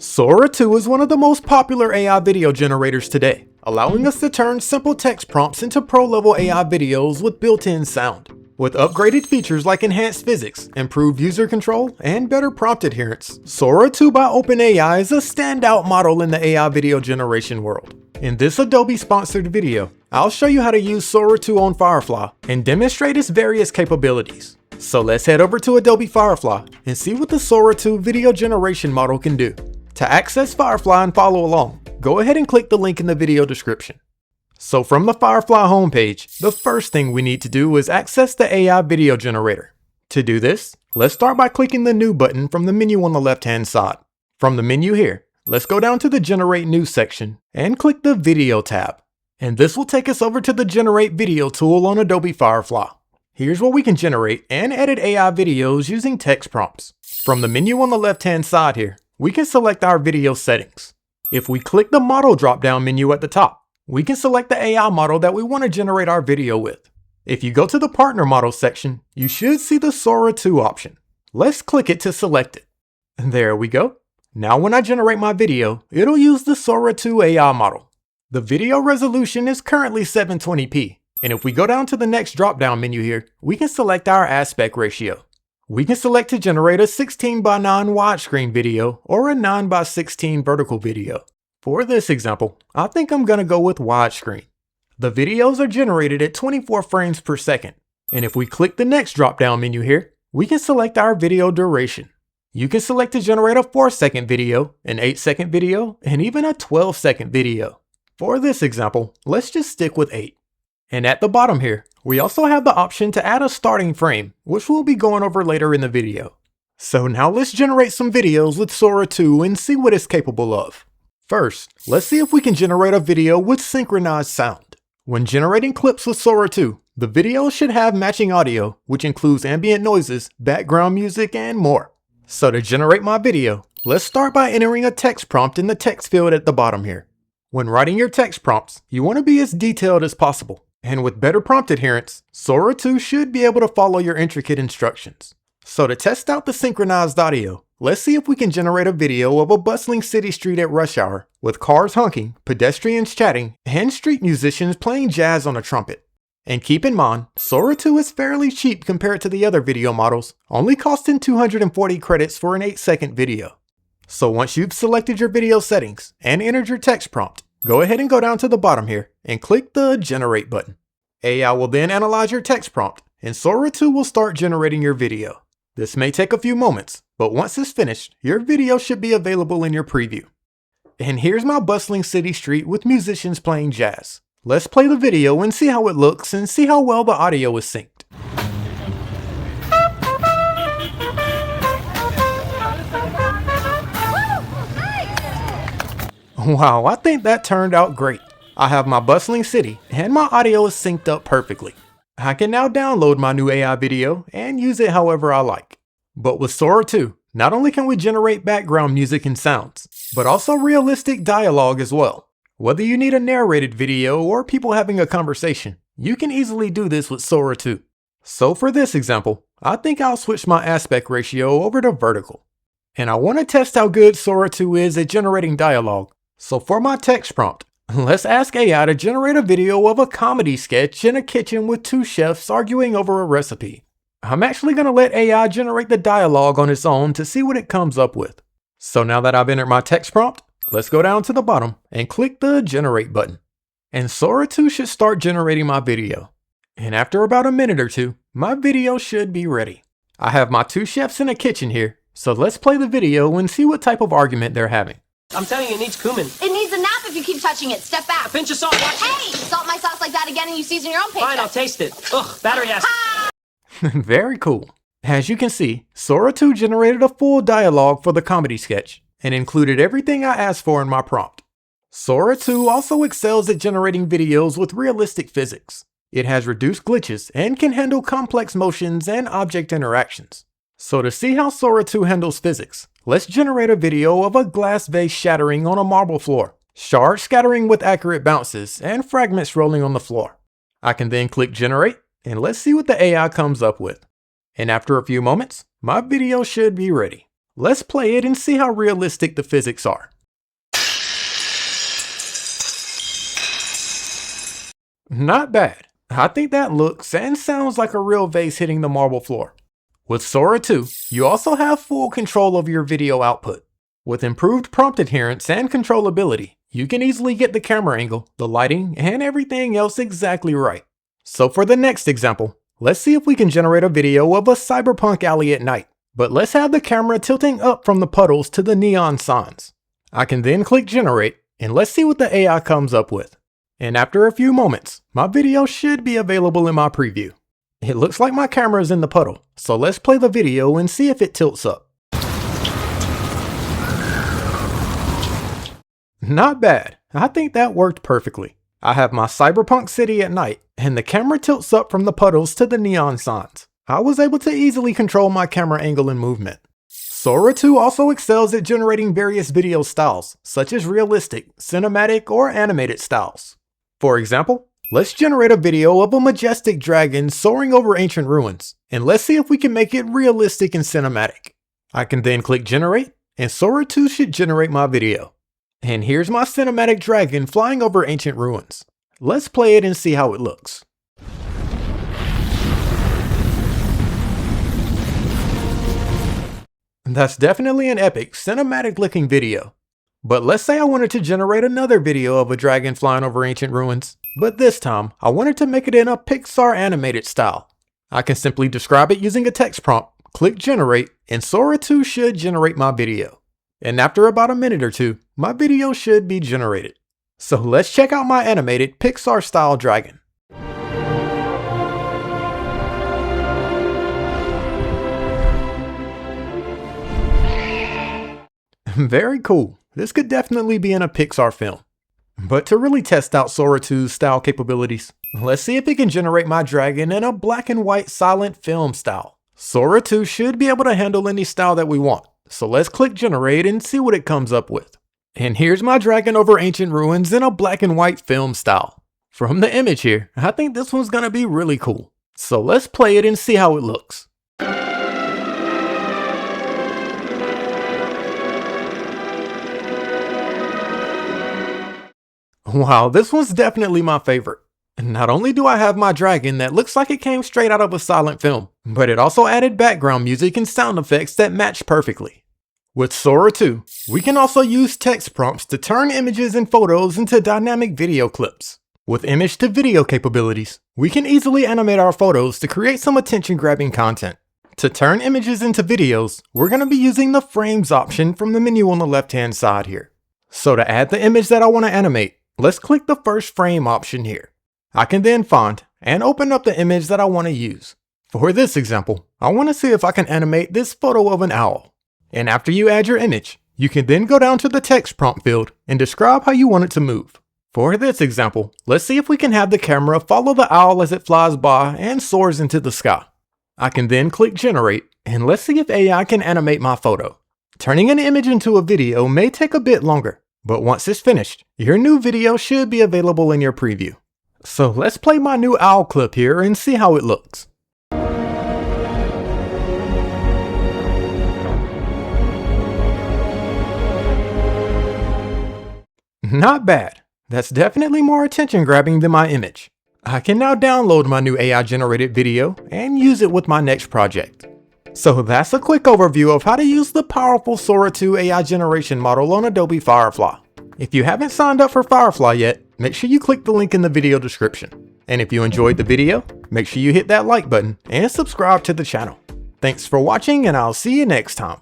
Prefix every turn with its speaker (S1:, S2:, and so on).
S1: Sora 2 is one of the most popular AI video generators today, allowing us to turn simple text prompts into pro-level AI videos with built-in sound. With upgraded features like enhanced physics, improved user control, and better prompt adherence, Sora 2 by OpenAI is a standout model in the AI video generation world. In this Adobe-sponsored video, I'll show you how to use Sora 2 on Firefly and demonstrate its various capabilities. So let's head over to Adobe Firefly and see what the Sora 2 video generation model can do. To access Firefly and follow along, go ahead and click the link in the video description. So from the Firefly homepage, the first thing we need to do is access the AI video generator. To do this, let's start by clicking the New button from the menu on the left-hand side. From the menu here, let's go down to the Generate New section and click the Video tab. And this will take us over to the Generate Video tool on Adobe Firefly. Here's where we can generate and edit AI videos using text prompts. From the menu on the left-hand side here, we can select our video settings. If we click the model drop-down menu at the top, we can select the AI model that we want to generate our video with. If you go to the partner model section, you should see the Sora 2 option. Let's click it to select it. There we go. Now when I generate my video, it'll use the Sora 2 AI model. The video resolution is currently 720p. And if we go down to the next drop-down menu here, we can select our aspect ratio. We can select to generate a 16:9 widescreen video or a 9:16 vertical video. For this example, I think I'm gonna go with widescreen. The videos are generated at 24 frames per second. And if we click the next drop-down menu here, we can select our video duration. You can select to generate a 4-second video, an 8-second video, and even a 12-second video. For this example, let's just stick with 8. And at the bottom here, we also have the option to add a starting frame, which we'll be going over later in the video. So now let's generate some videos with Sora 2 and see what it's capable of. First, let's see if we can generate a video with synchronized sound. When generating clips with Sora 2, the video should have matching audio, which includes ambient noises, background music, and more. So to generate my video, let's start by entering a text prompt in the text field at the bottom here. When writing your text prompts, you want to be as detailed as possible. And with better prompt adherence, Sora 2 should be able to follow your intricate instructions. So to test out the synchronized audio, let's see if we can generate a video of a bustling city street at rush hour with cars honking, pedestrians chatting, and street musicians playing jazz on a trumpet. And keep in mind, Sora 2 is fairly cheap compared to the other video models, only costing 240 credits for an 8-second video. So once you've selected your video settings and entered your text prompt, go ahead and go down to the bottom here and click the Generate button. AI will then analyze your text prompt and Sora 2 will start generating your video. This may take a few moments, but once it's finished, your video should be available in your preview. And here's my bustling city street with musicians playing jazz. Let's play the video and see how it looks and see how well the audio is synced. Wow, I think that turned out great. I have my bustling city and my audio is synced up perfectly. I can now download my new AI video and use it however I like. But with Sora 2, not only can we generate background music and sounds, but also realistic dialogue as well. Whether you need a narrated video or people having a conversation, you can easily do this with Sora 2. So for this example, I think I'll switch my aspect ratio over to vertical. And I want to test how good Sora 2 is at generating dialogue. So for my text prompt, let's ask AI to generate a video of a comedy sketch in a kitchen with two chefs arguing over a recipe. I'm actually going to let AI generate the dialogue on its own to see what it comes up with. So now that I've entered my text prompt, let's go down to the bottom and click the Generate button. And Sora 2 should start generating my video. And after about a minute or two, my video should be ready. I have my two chefs in a kitchen here, so let's play the video and see what type of argument they're having.
S2: I'm telling you, it needs cumin.
S3: It needs a nap if you keep touching it. Step back.
S2: A pinch of salt. Watch
S3: Hey! Salt my sauce like that again and you season your own pizza.
S2: Fine, I'll taste it. Ugh, battery acid.
S1: Very cool. As you can see, Sora 2 generated a full dialogue for the comedy sketch and included everything I asked for in my prompt. Sora 2 also excels at generating videos with realistic physics. It has reduced glitches and can handle complex motions and object interactions. So to see how Sora 2 handles physics, let's generate a video of a glass vase shattering on a marble floor, shards scattering with accurate bounces, and fragments rolling on the floor. I can then click Generate, and let's see what the AI comes up with. And after a few moments, my video should be ready. Let's play it and see how realistic the physics are. Not bad. I think that looks and sounds like a real vase hitting the marble floor. With Sora 2, you also have full control of your video output. With improved prompt adherence and controllability, you can easily get the camera angle, the lighting, and everything else exactly right. So for the next example, let's see if we can generate a video of a cyberpunk alley at night. But let's have the camera tilting up from the puddles to the neon signs. I can then click generate, and let's see what the AI comes up with. And after a few moments, my video should be available in my preview. It looks like my camera is in the puddle, so let's play the video and see if it tilts up. Not bad. I think that worked perfectly. I have my cyberpunk city at night, and the camera tilts up from the puddles to the neon signs. I was able to easily control my camera angle and movement. Sora 2 also excels at generating various video styles, such as realistic, cinematic, or animated styles. For example, let's generate a video of a majestic dragon soaring over ancient ruins, and let's see if we can make it realistic and cinematic. I can then click generate, and Sora 2 should generate my video. And here's my cinematic dragon flying over ancient ruins. Let's play it and see how it looks. That's definitely an epic, cinematic looking video. But let's say I wanted to generate another video of a dragon flying over ancient ruins, but this time I wanted to make it in a Pixar animated style. I can simply describe it using a text prompt, click generate, and Sora 2 should generate my video. And after about a minute or two, my video should be generated. So let's check out my animated Pixar style dragon. Very cool. This could definitely be in a Pixar film. But to really test out Sora 2's style capabilities, let's see if it can generate my dragon in a black and white silent film style. Sora 2 should be able to handle any style that we want. So let's click generate and see what it comes up with. And here's my dragon over ancient ruins in a black and white film style. From the image here, I think this one's gonna be really cool. So let's play it and see how it looks. Wow, this one's definitely my favorite. Not only do I have my dragon that looks like it came straight out of a silent film, but it also added background music and sound effects that match perfectly. With Sora 2, we can also use text prompts to turn images and photos into dynamic video clips. With image to video capabilities, we can easily animate our photos to create some attention-grabbing content. To turn images into videos, we're going to be using the frames option from the menu on the left-hand side here. So to add the image that I want to animate, let's click the first frame option here. I can then find and open up the image that I want to use. For this example, I want to see if I can animate this photo of an owl. And after you add your image, you can then go down to the text prompt field and describe how you want it to move. For this example, let's see if we can have the camera follow the owl as it flies by and soars into the sky. I can then click generate, and let's see if AI can animate my photo. Turning an image into a video may take a bit longer, but once it's finished, your new video should be available in your preview. So let's play my new owl clip here and see how it looks. Not bad. That's definitely more attention grabbing than my image. I can now download my new AI generated video and use it with my next project. So that's a quick overview of how to use the powerful Sora 2 AI generation model on Adobe Firefly. If you haven't signed up for Firefly yet, make sure you click the link in the video description. And if you enjoyed the video, make sure you hit that like button and subscribe to the channel. Thanks for watching, and I'll see you next time.